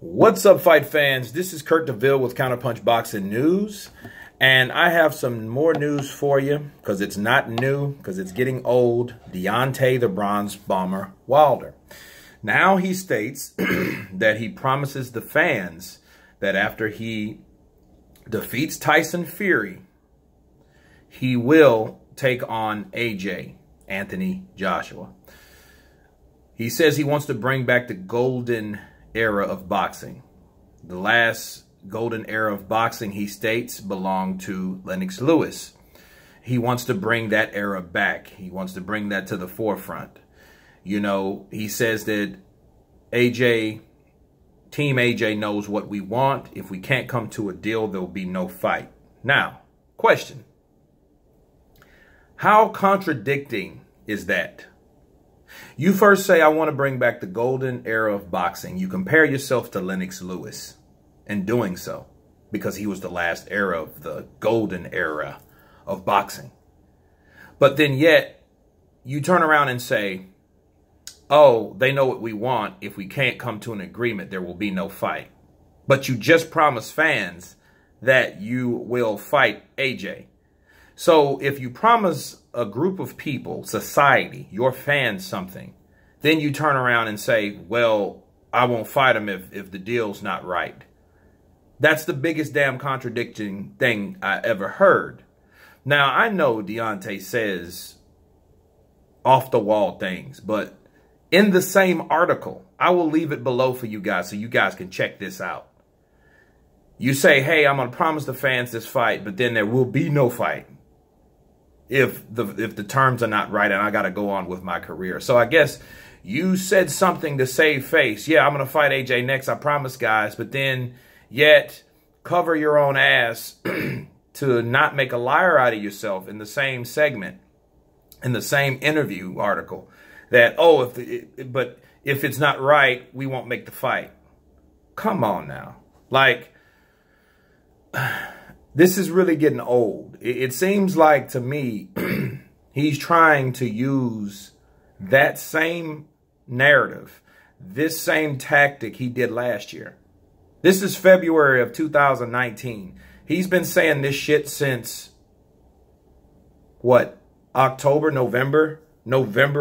What's up, fight fans? This is Kurt DeVille with Counterpunch Boxing News, and I have some more news for you because it's not new, because it's getting old. Deontay the Bronze Bomber Wilder. Now he states that he promises the fans that after he defeats Tyson Fury, he will take on AJ, Anthony Joshua. He says he wants to bring back the golden era of boxing. The last golden era of boxing, he states, belonged to Lennox Lewis. He wants to bring that era back. He wants to bring that to the forefront. You know, he says that Team AJ knows what we want. If we can't come to a deal, there'll be no fight. Now, question. How contradicting is that? You first say, I want to bring back the golden era of boxing. You compare yourself to Lennox Lewis in doing so because he was the last era of the golden era of boxing. But then yet you turn around and say, oh, they know what we want. If we can't come to an agreement, there will be no fight. But you just promised fans that you will fight AJ. So if you promise a group of people, society, your fans something, then you turn around and say, well, I won't fight him if the deal's not right. That's the biggest damn contradicting thing I ever heard. Now, I know Deontay says off the wall things, but in the same article, I will leave it below for you guys so you guys can check this out. You say, hey, I'm going to promise the fans this fight, but then there will be no fight if the terms are not right and I got to go on with my career. So I guess you said something to save face. Yeah, I'm going to fight AJ next, I promise, guys. But then yet cover your own ass to not make a liar out of yourself in the same segment, in the same interview article, that, oh, but if it's not right, we won't make the fight. Come on now. Like, this is really getting old. It seems like to me he's trying to use that same narrative, this same tactic he did last year. This is February of 2019. He's been saying this shit since, what, October, November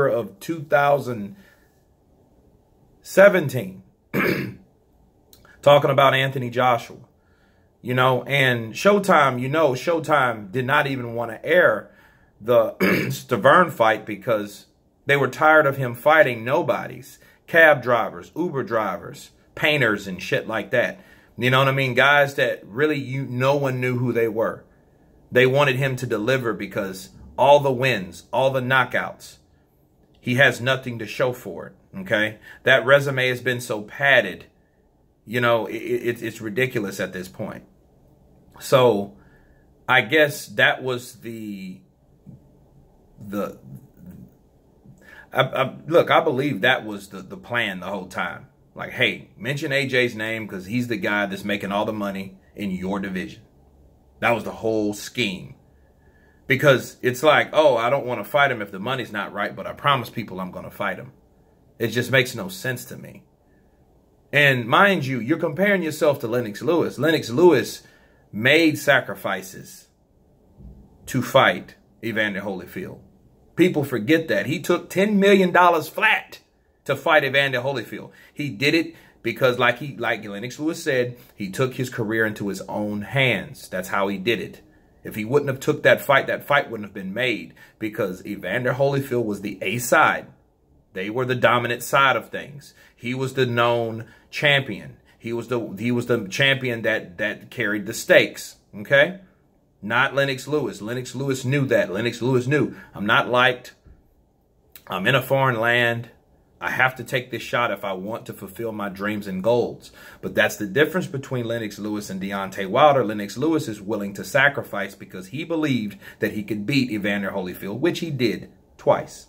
of 2017. Talking about Anthony Joshua. You know, and Showtime, Showtime did not even want to air the Stavern fight because they were tired of him fighting nobodies, cab drivers, Uber drivers, painters and shit like that. You know what I mean? Guys that really no one knew who they were. They wanted him to deliver because all the wins, all the knockouts, he has nothing to show for it, okay? That resume has been so padded. You know, it's ridiculous at this point. So I guess that was look, I believe that was the plan the whole time. Like, hey, mention AJ's name because he's the guy that's making all the money in your division. That was the whole scheme. Because it's like, oh, I don't want to fight him if the money's not right, but I promise people I'm going to fight him. It just makes no sense to me. And mind you, you're comparing yourself to Lennox Lewis. Lennox Lewis made sacrifices to fight Evander Holyfield. People forget that. He took $10 million flat to fight Evander Holyfield. He did it because, like Lennox Lewis said, he took his career into his own hands. That's how he did it. If he wouldn't have took that fight wouldn't have been made because Evander Holyfield was the A side. They were the dominant side of things. He was the known champion. He was the champion that carried the stakes. Okay? Not Lennox Lewis. Lennox Lewis knew that. Lennox Lewis knew, I'm not liked. I'm in a foreign land. I have to take this shot if I want to fulfill my dreams and goals. But that's the difference between Lennox Lewis and Deontay Wilder. Lennox Lewis is willing to sacrifice because he believed that he could beat Evander Holyfield, which he did twice.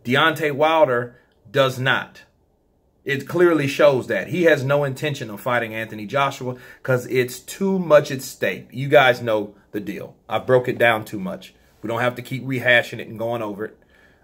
Deontay Wilder does not. It clearly shows that. He has no intention of fighting Anthony Joshua because it's too much at stake. You guys know the deal. I broke it down too much. We don't have to keep rehashing it and going over it.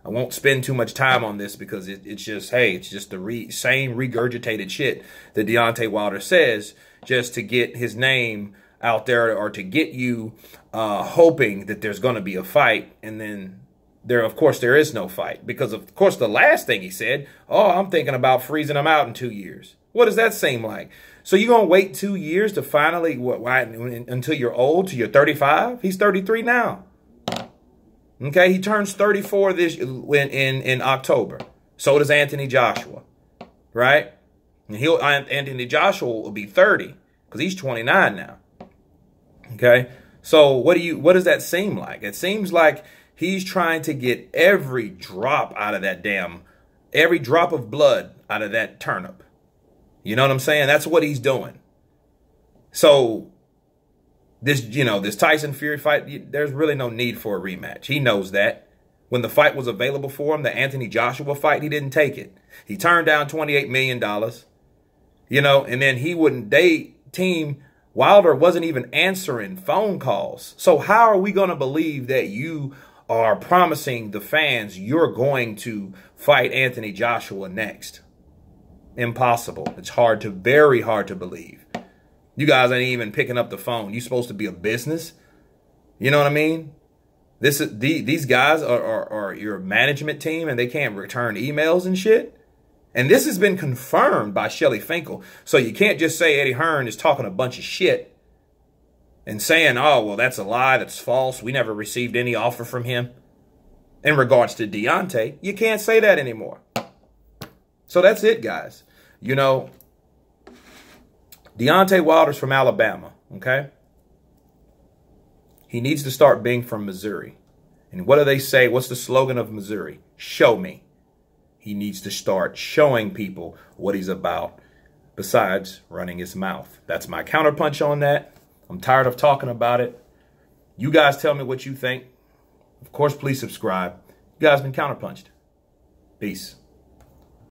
I won't spend too much time on this because it's just, hey, it's just the same regurgitated shit that Deontay Wilder says just to get his name out there or to get you hoping that there's going to be a fight. And then of course, there is no fight because, of course, the last thing he said, oh, I'm thinking about freezing him out in 2 years. What does that seem like? So you're going to wait 2 years to finally, until you're old, till you're 35? He's 33 now. Okay, he turns 34 in October. So does Anthony Joshua, right? And Anthony Joshua will be 30 because he's 29 now. Okay, so what does that seem like? It seems like he's trying to get every drop out of that every drop of blood out of that turnip. You know what I'm saying? That's what he's doing. So this Tyson Fury fight, there's really no need for a rematch. He knows that. When the fight was available for him, the Anthony Joshua fight, he didn't take it. He turned down $28 million, and then Team Wilder wasn't even answering phone calls. So how are we going to believe that you are promising the fans you're going to fight Anthony Joshua next? Impossible. It's very hard to believe. You guys ain't even picking up the phone. You're supposed to be a business. You know what I mean? These guys are your management team and they can't return emails and shit. And this has been confirmed by Shelly Finkel. So you can't just say Eddie Hearn is talking a bunch of shit and saying, oh, well, that's a lie. That's false. We never received any offer from him. In regards to Deontay, you can't say that anymore. So that's it, guys. Deontay Wilder's from Alabama, okay? He needs to start being from Missouri. And what do they say? What's the slogan of Missouri? Show me. He needs to start showing people what he's about besides running his mouth. That's my counterpunch on that. I'm tired of talking about it. You guys tell me what you think. Of course, please subscribe. You guys been counterpunched. Peace.